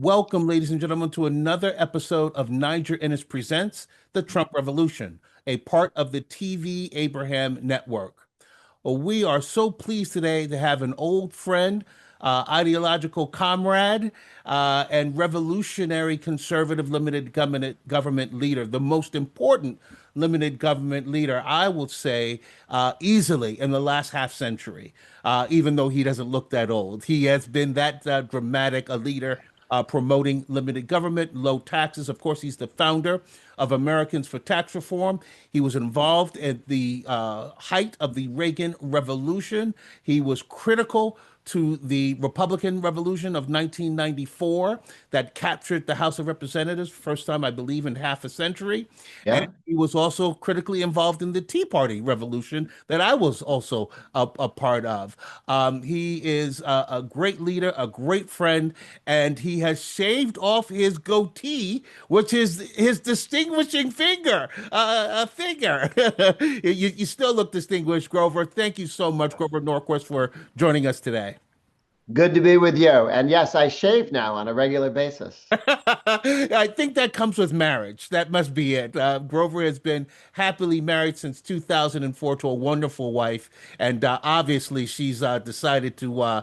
Welcome, ladies and gentlemen, to another episode of Niger Innis Presents The Trump Revolution, a part of the TvAbraham network. Well, we are so pleased today to have an old friend, ideological comrade, and revolutionary conservative limited government leader, the most important limited government leader, I will say, easily in the last half century, even though he doesn't look that old. He has been that dramatic a leader promoting limited government, low taxes. Of course, he's the founder of Americans for Tax Reform. He was involved at the height of the Reagan Revolution. He was critical to the Republican Revolution of 1994 that captured the House of Representatives, first time, I believe, in half a century. And Yeah. he was also critically involved in the Tea Party Revolution that I was also a part of. He is a great leader, a great friend, and he has shaved off his goatee, which is his distinguishing figure. You still look distinguished, Grover. Thank you so much, Grover Norquist, for joining us today. Good to be with you. And yes, I shave now on a regular basis. I think that comes with marriage. That must be it. Grover has been happily married since 2004 to a wonderful wife, and obviously she's decided to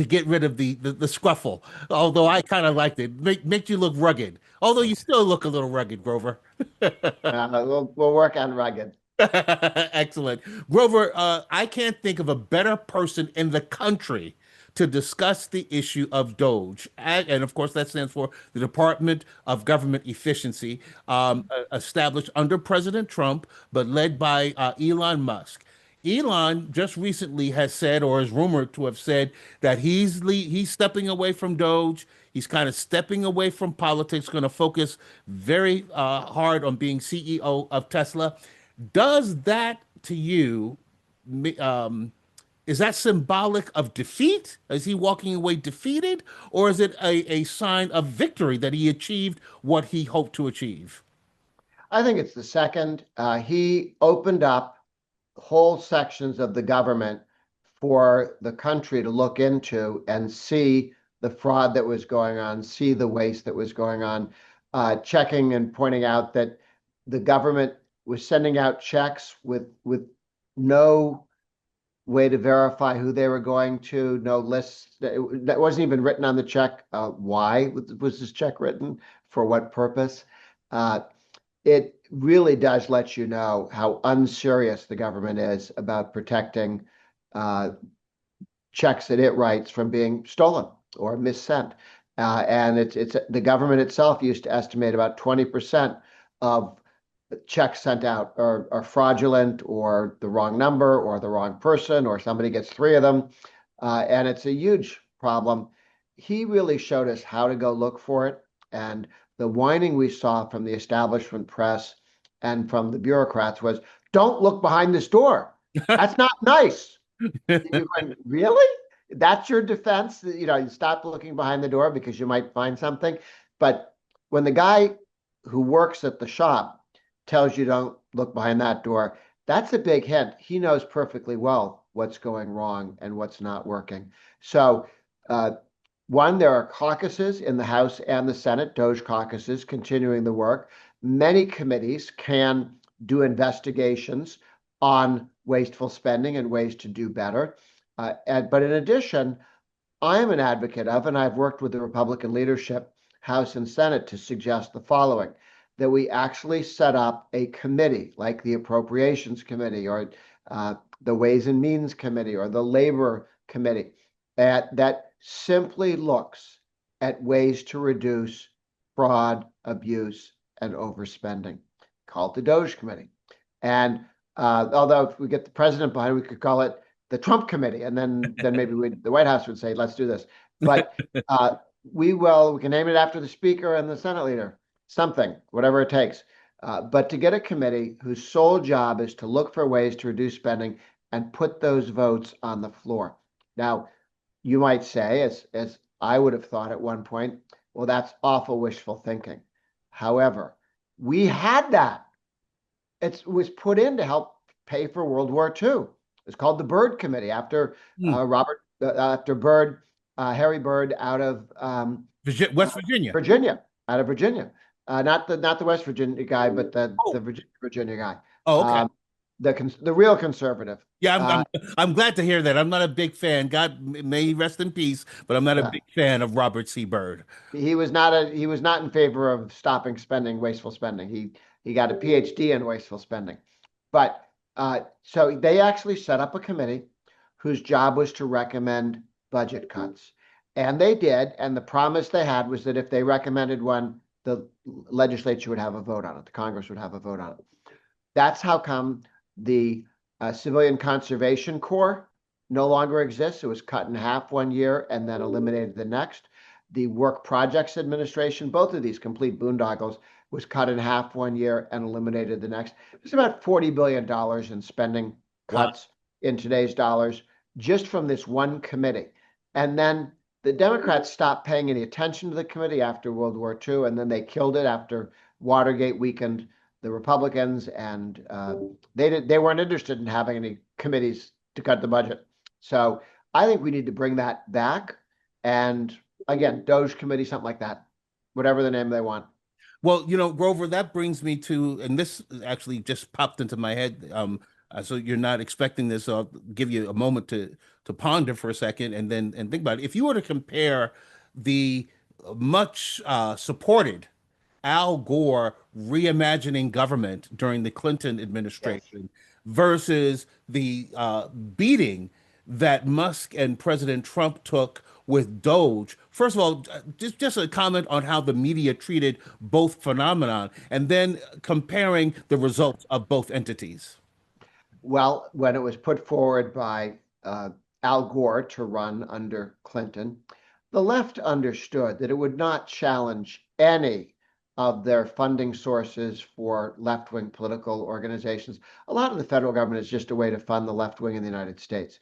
get rid of the scruffle. Although I kind of liked it, make you look rugged. Although you still look a little rugged, Grover. We'll work on rugged. Excellent. Grover, I can't think of a better person in the country to discuss the issue of Doge. And of course, that stands for the Department of Government Efficiency, established under President Trump, but led by Elon Musk. Elon just recently has said, or is rumored to have said, that he's stepping away from Doge. He's kind of stepping away from politics, going to focus very hard on being CEO of Tesla. Does that to you, um, is that symbolic of defeat? Is he walking away defeated? Or is it a sign of victory that he achieved what he hoped to achieve? I think it's the second. He opened up whole sections of the government for the country to look into and see the fraud that was going on, see the waste that was going on, checking and pointing out that the government was sending out checks with no way to verify who they were going to, no lists. That wasn't even written on the check. Why was this check written? For what purpose? It really does let you know how unserious the government is about protecting checks that it writes from being stolen or missent. And it's the government itself used to estimate about 20% of checks sent out are fraudulent or the wrong number or the wrong person or somebody gets three of them. And it's a huge problem. He really showed us how to go look for it. And the whining we saw from the establishment press and from the bureaucrats was, don't look behind this door. That's not nice. You're going, really? That's your defense? You stop looking behind the door because you might find something. But when the guy who works at the shop tells you don't look behind that door, that's a big hint. He knows perfectly well what's going wrong and what's not working. So, one, there are caucuses in the House and the Senate, Doge caucuses, continuing the work. Many committees can do investigations on wasteful spending and ways to do better. But in addition, I am an advocate of, and I've worked with the Republican leadership, House and Senate, to suggest the following: that we actually set up a committee like the Appropriations Committee or the Ways and Means Committee or the Labor Committee that simply looks at ways to reduce fraud, abuse, and overspending. Call it the Doge Committee. And although if we get the president behind, we could call it the Trump Committee, and then maybe the White House would say, let's do this. But we can name it after the Speaker and the Senate leader. Something, whatever it takes. But to get a committee whose sole job is to look for ways to reduce spending and put those votes on the floor. Now, you might say, as I would have thought at one point, well, that's awful wishful thinking. However, we had that. It was put in to help pay for World War II. It's called the Byrd Committee after Hmm. after Byrd Harry Byrd out of West Virginia. Virginia, out of Virginia. Not the West Virginia guy, but the Oh, Virginia guy. oh, okay. Um, the real conservative. Yeah, Uh, I'm glad to hear that. I'm not a big fan. God may he rest in peace, but I'm not a uh, big fan of Robert C. Byrd. he was not in favor of stopping spending, wasteful spending. He got a PhD in wasteful spending. But so they actually set up a committee whose job was to recommend budget cuts. And they did. And the promise they had was that if they recommended one, the legislature would have a vote on it. The Congress would have a vote on it. That's how come the Civilian Conservation Corps no longer exists. It was cut in half one year and then eliminated the next. The Work Projects Administration, both of these complete boondoggles, was cut in half one year and eliminated the next. It's about $40 billion in spending Wow. cuts in today's dollars just from this one committee. And then the Democrats stopped paying any attention to the committee after World War II, and then they killed it after Watergate weakened the Republicans, and they weren't interested in having any committees to cut the budget. So I think we need to bring that back. And again, Doge committee, something like that, whatever the name they want. Well, Grover, that brings me to, and this actually just popped into my head. So you're not expecting this, so I'll give you a moment to ponder for a second and think about it. If you were to compare the much supported Al Gore reimagining government during the Clinton Yes. administration versus the beating that Musk and President Trump took with Doge. First of all, just a comment on how the media treated both phenomenon, and then comparing the results of both entities. Well, when it was put forward by Al Gore to run under Clinton, the left understood that it would not challenge any of their funding sources for left wing political organizations. A lot of the federal government is just a way to fund the left wing in the United States.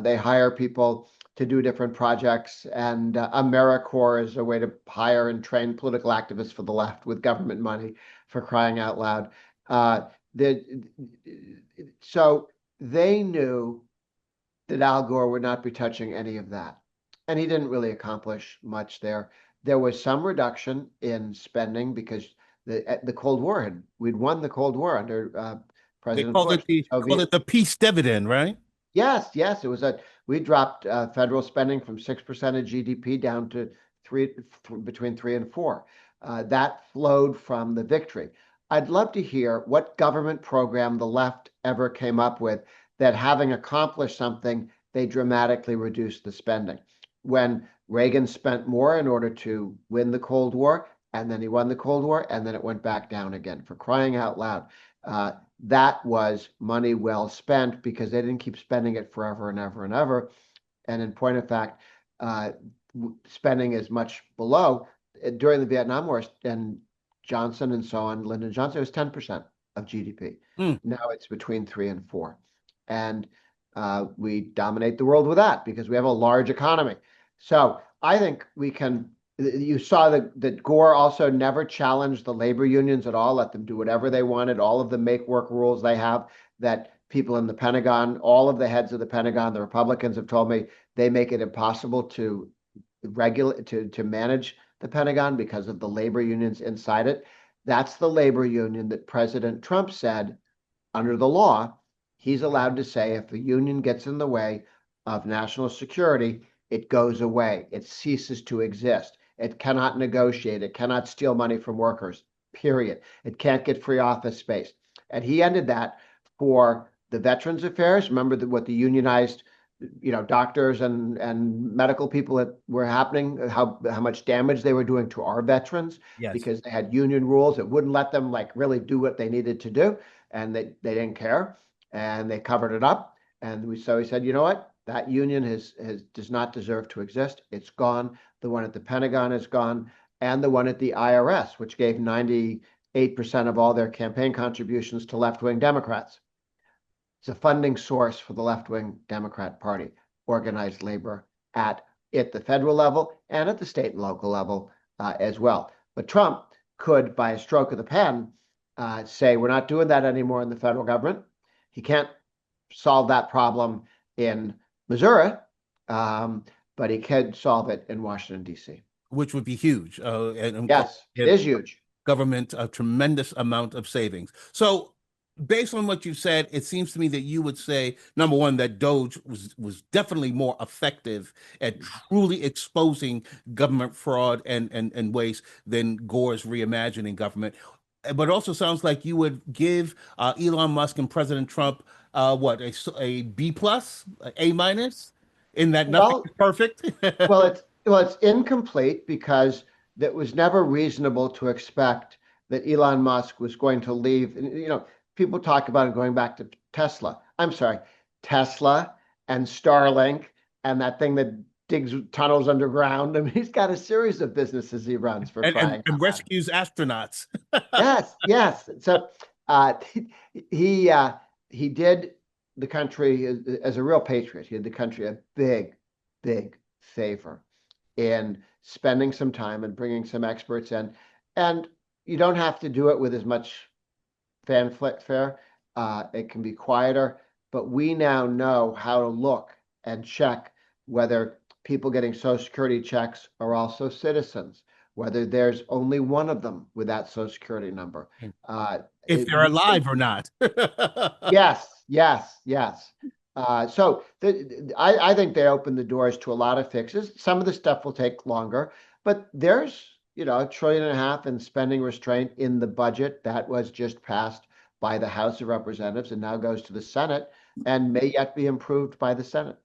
They hire people to do different projects, and AmeriCorps is a way to hire and train political activists for the left with government money, for crying out loud. The, so they knew that Al Gore would not be touching any of that. And he didn't really accomplish much there. There was some reduction in spending because the Cold War we'd won the Cold War under They President called Bush. it the peace dividend, right? Yes, it was we dropped federal spending from 6% of GDP down to between 3 and 4. That flowed from the victory. I'd love to hear what government program the left ever came up with that, having accomplished something, they dramatically reduced the spending. When Reagan spent more in order to win the Cold War, and then he won the Cold War, and then it went back down again, for crying out loud. That was money well spent because they didn't keep spending it forever and ever and ever. And in point of fact, uh, spending is much below. During the Vietnam War and Johnson and so on, Lyndon Johnson, it was 10% of GDP. Mm. Now it's between 3 and 4. And we dominate the world with that because we have a large economy. So I think we can. You saw that Gore also never challenged the labor unions at all, let them do whatever they wanted. All of the make work rules they have, that people in the Pentagon, all of the heads of the Pentagon, the Republicans have told me they make it impossible to regulate, to manage the Pentagon because of the labor unions inside it. That's the labor union that President Trump said under the law, he's allowed to say if a union gets in the way of national security, it goes away. It ceases to exist. It cannot negotiate. It cannot steal money from workers, period. It can't get free office space. And he ended that for the Veterans Affairs. Remember what the unionized, doctors and medical people that were happening, how much damage they were doing to our veterans Yes. because they had union rules that wouldn't let them really do what they needed to do, and they didn't care, and they covered it up. And so he said, you know what? That union does not deserve to exist. It's gone. The one at the Pentagon is gone, and the one at the IRS, which gave 98% of all their campaign contributions to left-wing Democrats. It's a funding source for the left-wing Democrat Party, organized labor at the federal level and at the state and local level as well. But Trump could, by a stroke of the pen, say we're not doing that anymore in the federal government. He can't solve that problem in Missouri, but but he can solve it in Washington, D.C. which would be huge, and Yes, it give is huge. government a tremendous amount of savings. So, based on what you said, it seems to me that you would say, number one, that Doge was definitely more effective at truly exposing government fraud and waste than Gore's reimagining government. But it also sounds like you would give Elon Musk and President Trump what, a B plus, A minus, in that nothing is Well, perfect. it's incomplete because that was never reasonable to expect that Elon Musk was going to leave. People talk about it going back to Tesla. I'm sorry, Tesla and Starlink and that thing that digs tunnels underground. I mean, he's got a series of businesses he runs for crying And out loud. rescues astronauts. Yes, yes. So uh, he uh, he did the country as a real patriot. He did the country a big, big favor in spending some time and bringing some experts in. And you don't have to do it with as much fanfare. It can be quieter, but we now know how to look and check whether people getting Social Security checks are also citizens, whether there's only one of them with that Social Security number. If they're alive or not. Yes, yes, yes. I think they opened the doors to a lot of fixes. Some of the stuff will take longer, but there's, $1.5 trillion in spending restraint in the budget that was just passed by the House of Representatives and now goes to the Senate and may yet be improved by the Senate.